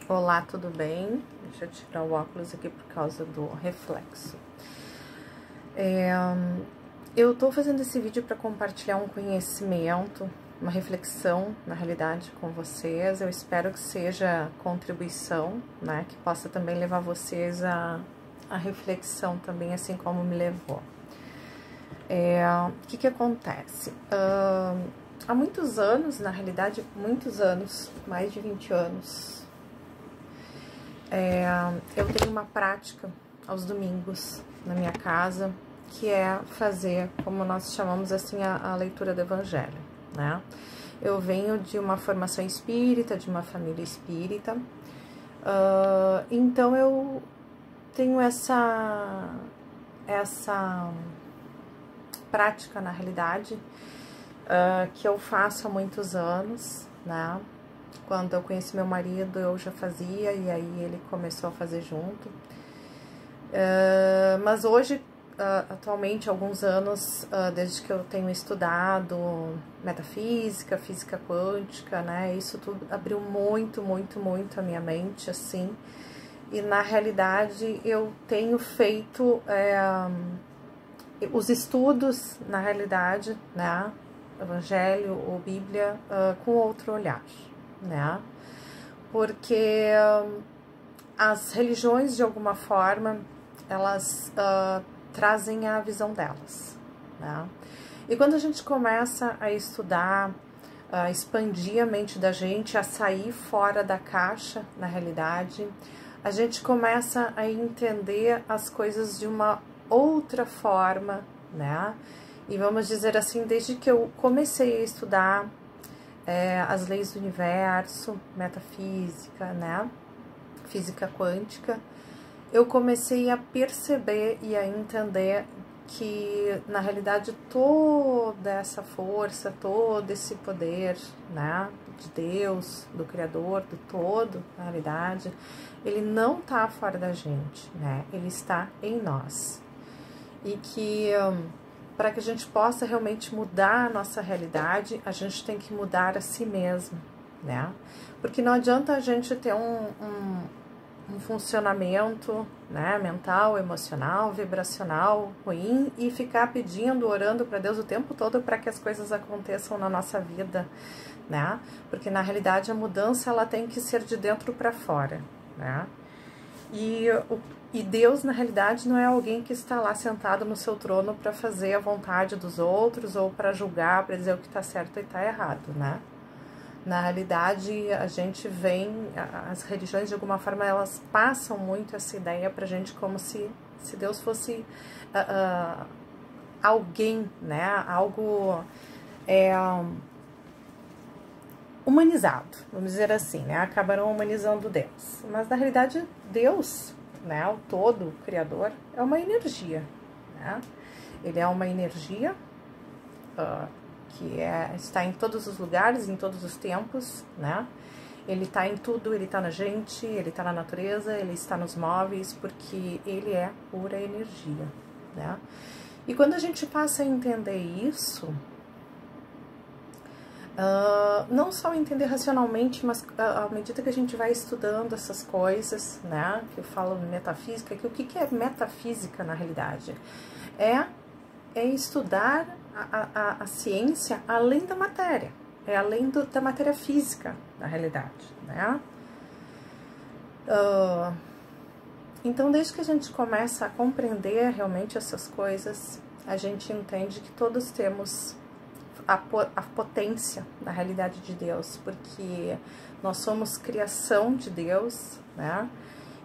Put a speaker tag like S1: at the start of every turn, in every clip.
S1: Olá, tudo bem? Deixa eu tirar o óculos aqui por causa do reflexo. Eu tô fazendo esse vídeo para compartilhar um conhecimento, uma reflexão, na realidade, com vocês. Eu espero que seja contribuição, né? Que possa também levar vocês a reflexão também, assim como me levou. O que acontece? Há muitos anos, na realidade, muitos anos, mais de 20 anos, eu tenho uma prática aos domingos na minha casa, que é fazer, como nós chamamos assim, a leitura do Evangelho, né? Eu venho de uma formação espírita, de uma família espírita, então eu tenho essa prática, na realidade, que eu faço há muitos anos, né? Quando eu conheci meu marido, eu já fazia, e aí ele começou a fazer junto. Mas hoje, atualmente, há alguns anos, desde que eu tenho estudado metafísica, física quântica, né? Isso tudo abriu muito a minha mente, assim. E, na realidade, eu tenho feito os estudos, na realidade, né? Evangelho ou Bíblia, com outro olhar, né? Porque as religiões, de alguma forma, elas trazem a visão delas, né? E quando a gente começa a estudar, a expandir a mente da gente, a sair fora da caixa, na realidade, a gente começa a entender as coisas de uma outra forma, né? E vamos dizer assim, desde que eu comecei a estudar as leis do universo, metafísica, né? Física quântica, eu comecei a perceber e a entender que, na realidade, toda essa força, todo esse poder, né, de Deus, do Criador, do todo, na realidade, ele não está fora da gente, né? Ele está em nós. E que para que a gente possa realmente mudar a nossa realidade, a gente tem que mudar a si mesmo, né? Porque não adianta a gente ter um funcionamento, né, mental, emocional, vibracional ruim e ficar pedindo, orando para Deus o tempo todo para que as coisas aconteçam na nossa vida, né? Porque na realidade a mudança ela tem que ser de dentro para fora, né? E Deus, na realidade, não é alguém que está lá sentado no seu trono para fazer a vontade dos outros ou para julgar, para dizer o que está certo e está errado, né? Na realidade, a gente vem, as religiões, de alguma forma, elas passam muito essa ideia pra gente como se Deus fosse alguém, né? Algo humanizado, vamos dizer assim, né? Acabaram humanizando Deus. Mas, na realidade, Deus, né? O todo, o Criador, é uma energia, né? Ele é uma energia que está em todos os lugares, em todos os tempos, né? Ele está em tudo, ele está na gente, ele está na natureza, ele está nos móveis, porque ele é pura energia, né? E quando a gente passa a entender isso, não só entender racionalmente, mas à medida que a gente vai estudando essas coisas, né? Que eu falo metafísica, que o que é metafísica na realidade? É estudar a ciência além da matéria, além da matéria física, na realidade, né? Então, desde que a gente começa a compreender realmente essas coisas, a gente entende que todos temos a potência da realidade de Deus, porque nós somos criação de Deus, né?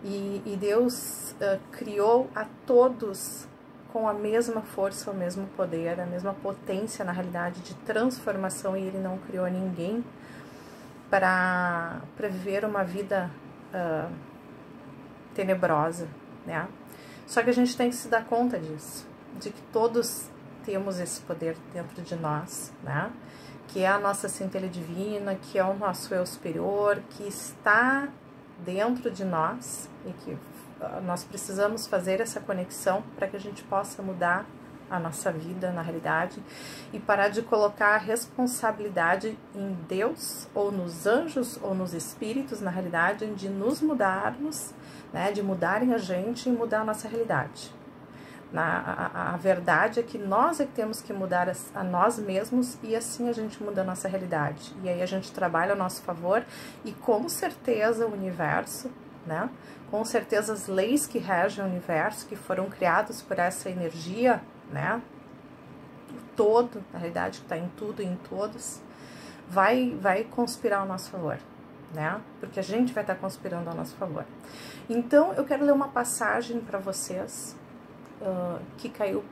S1: E Deus criou a todos com a mesma força, o mesmo poder, a mesma potência, na realidade, de transformação, e ele não criou ninguém para viver uma vida tenebrosa, né? Só que a gente tem que se dar conta disso, de que todos temos esse poder dentro de nós, né? Que é a nossa centelha divina, que é o nosso eu superior, que está dentro de nós e que nós precisamos fazer essa conexão para que a gente possa mudar a nossa vida, na realidade, e parar de colocar a responsabilidade em Deus, ou nos anjos, ou nos espíritos, na realidade, de nos mudarmos, né, de mudarem a gente e mudar a nossa realidade. A verdade é que nós é que temos que mudar a nós mesmos e assim a gente muda a nossa realidade. E aí a gente trabalha a nosso favor e com certeza o universo, né? Com certeza as leis que regem o universo, que foram criadas por essa energia, né? O todo, na realidade, que está em tudo e em todos, vai conspirar ao nosso favor, né? Porque a gente vai estar conspirando ao nosso favor. Então, eu quero ler uma passagem para vocês, que caiu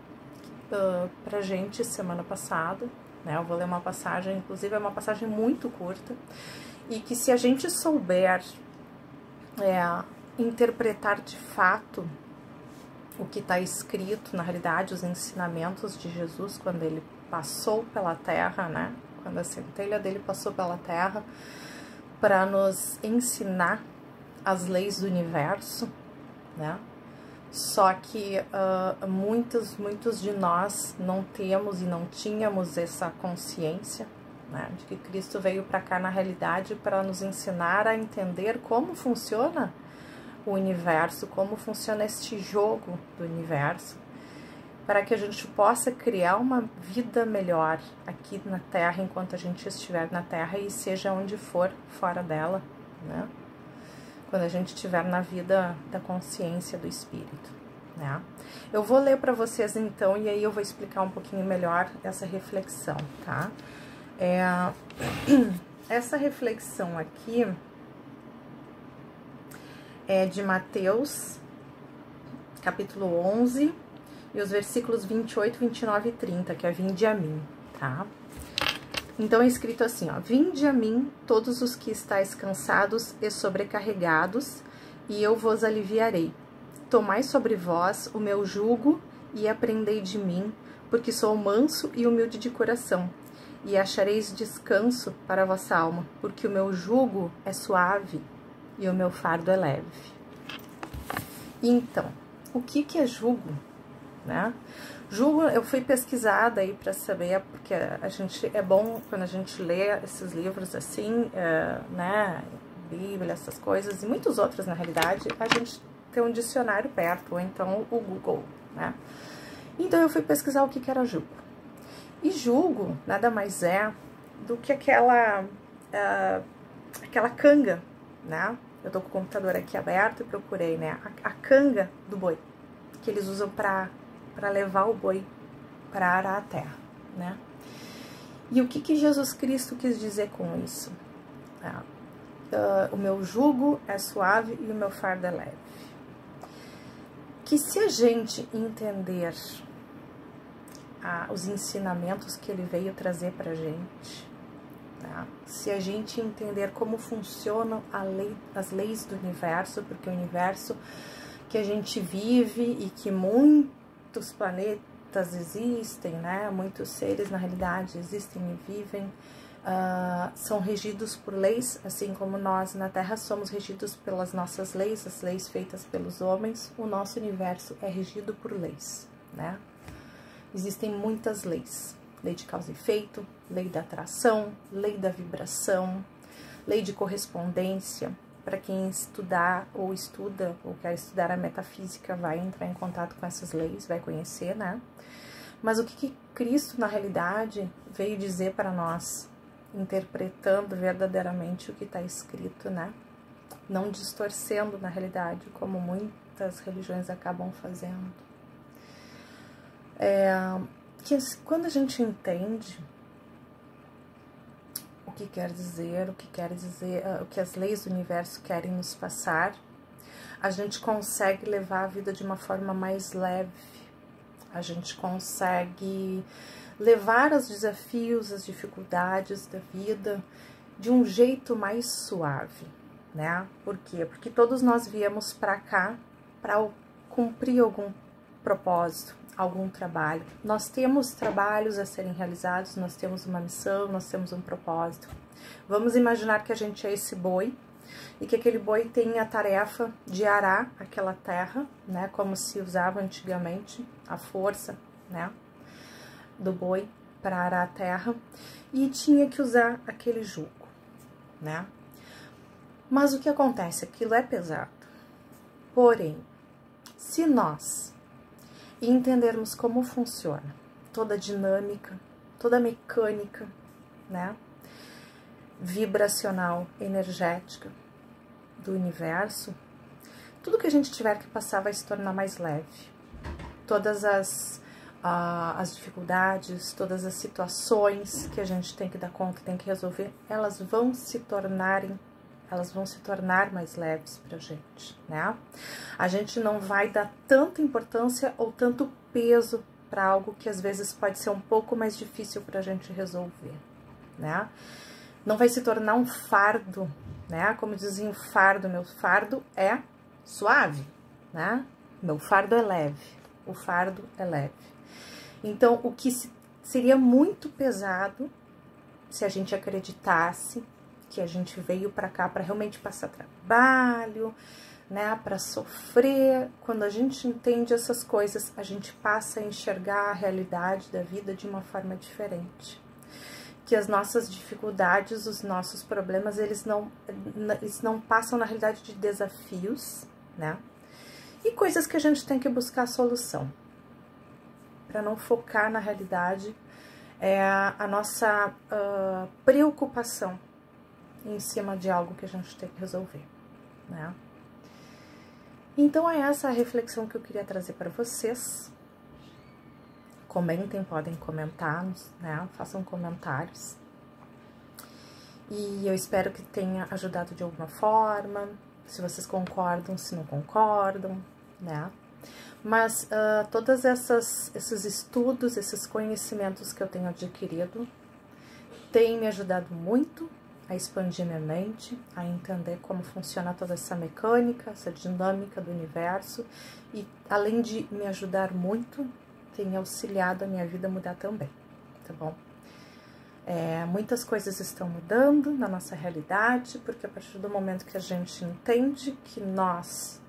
S1: pra gente semana passada, né? Eu vou ler uma passagem, inclusive é uma passagem muito curta, e que se a gente souber interpretar de fato o que está escrito, na realidade, os ensinamentos de Jesus quando ele passou pela terra, né? Quando a centelha dele passou pela terra para nos ensinar as leis do universo, né? Só que muitos de nós não temos e não tínhamos essa consciência, né, de que Cristo veio para cá na realidade para nos ensinar a entender como funciona o universo, como funciona este jogo do universo, para que a gente possa criar uma vida melhor aqui na Terra, enquanto a gente estiver na Terra e seja onde for fora dela, né? Quando a gente estiver na vida da consciência do espírito, né? Eu vou ler para vocês então, e aí eu vou explicar um pouquinho melhor essa reflexão, tá? Essa reflexão aqui é de Mateus, capítulo 11, e os versículos 28, 29 e 30, que é vinde a mim, tá? Então é escrito assim, ó: vinde a mim todos os que estáis cansados e sobrecarregados, e eu vos aliviarei. Tomai sobre vós o meu jugo e aprendei de mim, porque sou manso e humilde de coração, e achareis descanso para a vossa alma, porque o meu jugo é suave e o meu fardo é leve. Então, o que é jugo, né? Jugo, eu fui pesquisada aí para saber, porque a gente, é bom quando a gente lê esses livros assim, né, Bíblia, essas coisas, e muitos outros na realidade, a gente tem um dicionário perto, ou então o Google, né? Então eu fui pesquisar o que era jugo. E jugo nada mais é do que aquela canga, né? Eu tô com o computador aqui aberto e procurei, né, a canga do boi, que eles usam para levar o boi para arar a terra, né? E o que Jesus Cristo quis dizer com isso? O meu jugo é suave e o meu fardo é leve. Que se a gente entender os ensinamentos que ele veio trazer pra gente, tá? Se a gente entender como funcionam as leis do universo, porque o universo que a gente vive e que muitos planetas existem, né? Muitos seres na realidade existem e vivem, são regidos por leis, assim como nós na Terra somos regidos pelas nossas leis, as leis feitas pelos homens. O nosso universo é regido por leis, né? Existem muitas leis: lei de causa e efeito, lei da atração, lei da vibração, lei de correspondência. Para quem estudar ou estuda ou quer estudar a metafísica, vai entrar em contato com essas leis, vai conhecer, né? Mas o que Cristo, na realidade, veio dizer para nós, interpretando verdadeiramente o que está escrito, né? Não distorcendo, na realidade, como muitas religiões acabam fazendo. Que quando a gente entende o que quer dizer, o que as leis do universo querem nos passar, a gente consegue levar a vida de uma forma mais leve, a gente consegue levar os desafios, as dificuldades da vida de um jeito mais suave, né? Por quê? Porque todos nós viemos para cá para cumprir algum propósito, algum trabalho. Nós temos trabalhos a serem realizados, nós temos uma missão, nós temos um propósito. Vamos imaginar que a gente é esse boi e que aquele boi tem a tarefa de arar aquela terra, né, como se usava antigamente, a força, né, do boi para arar a terra e tinha que usar aquele jugo, né? Mas o que acontece? Aquilo é pesado. Porém, se nós entendermos como funciona toda a dinâmica, toda a mecânica, né? Vibracional, energética do universo, tudo que a gente tiver que passar vai se tornar mais leve. Todas as dificuldades, todas as situações que a gente tem que dar conta, tem que resolver, elas vão se tornar mais leves pra gente, né? A gente não vai dar tanta importância ou tanto peso para algo que às vezes pode ser um pouco mais difícil pra gente resolver, né? Não vai se tornar um fardo, né? Como dizem, meu fardo é suave, né? Meu fardo é leve, o fardo é leve. Então, o que seria muito pesado se a gente acreditasse que a gente veio para cá para realmente passar trabalho, né, para sofrer. Quando a gente entende essas coisas, a gente passa a enxergar a realidade da vida de uma forma diferente. Que as nossas dificuldades, os nossos problemas, eles não passam na realidade de desafios, né? E coisas que a gente tem que buscar a solução. Para não focar na realidade, a nossa preocupação em cima de algo que a gente tem que resolver, né? Então, é essa a reflexão que eu queria trazer para vocês. Comentem, podem comentar, né? Façam comentários. E eu espero que tenha ajudado de alguma forma. Se vocês concordam, se não concordam, né? Mas todos esses estudos, esses conhecimentos que eu tenho adquirido, têm me ajudado muito a expandir minha mente, a entender como funciona toda essa mecânica, essa dinâmica do universo, e além de me ajudar muito, tem auxiliado a minha vida a mudar também, tá bom? Muitas coisas estão mudando na nossa realidade, porque a partir do momento que a gente entende que nós,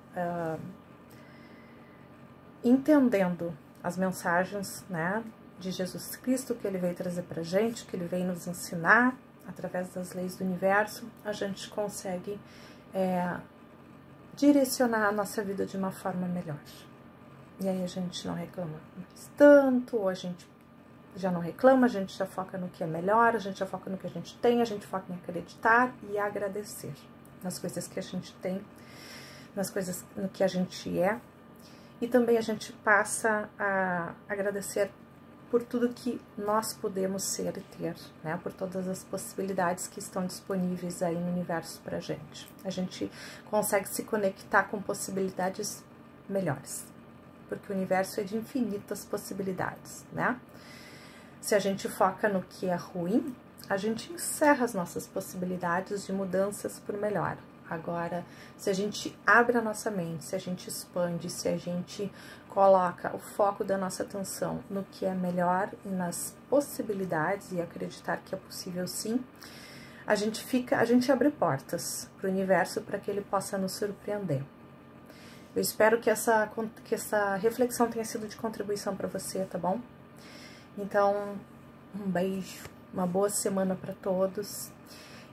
S1: entendendo as mensagens, né, de Jesus Cristo, que ele veio trazer pra gente, que ele veio nos ensinar, através das leis do universo, a gente consegue direcionar a nossa vida de uma forma melhor. E aí a gente não reclama mais tanto, ou a gente já não reclama, a gente já foca no que é melhor, a gente já foca no que a gente tem, a gente foca em acreditar e agradecer nas coisas que a gente tem, nas coisas no que a gente é. E também a gente passa a agradecer por tudo que nós podemos ser e ter, né? Por todas as possibilidades que estão disponíveis aí no universo pra gente. A gente consegue se conectar com possibilidades melhores, porque o universo é de infinitas possibilidades, né? Se a gente foca no que é ruim, a gente encerra as nossas possibilidades de mudanças por melhor. Agora, se a gente abre a nossa mente, se a gente expande, se a gente coloca o foco da nossa atenção no que é melhor e nas possibilidades e acreditar que é possível sim, a gente abre portas para o universo para que ele possa nos surpreender. Eu espero que essa reflexão tenha sido de contribuição para você, tá bom? Então, um beijo, uma boa semana para todos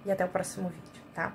S1: e até o próximo vídeo, tá?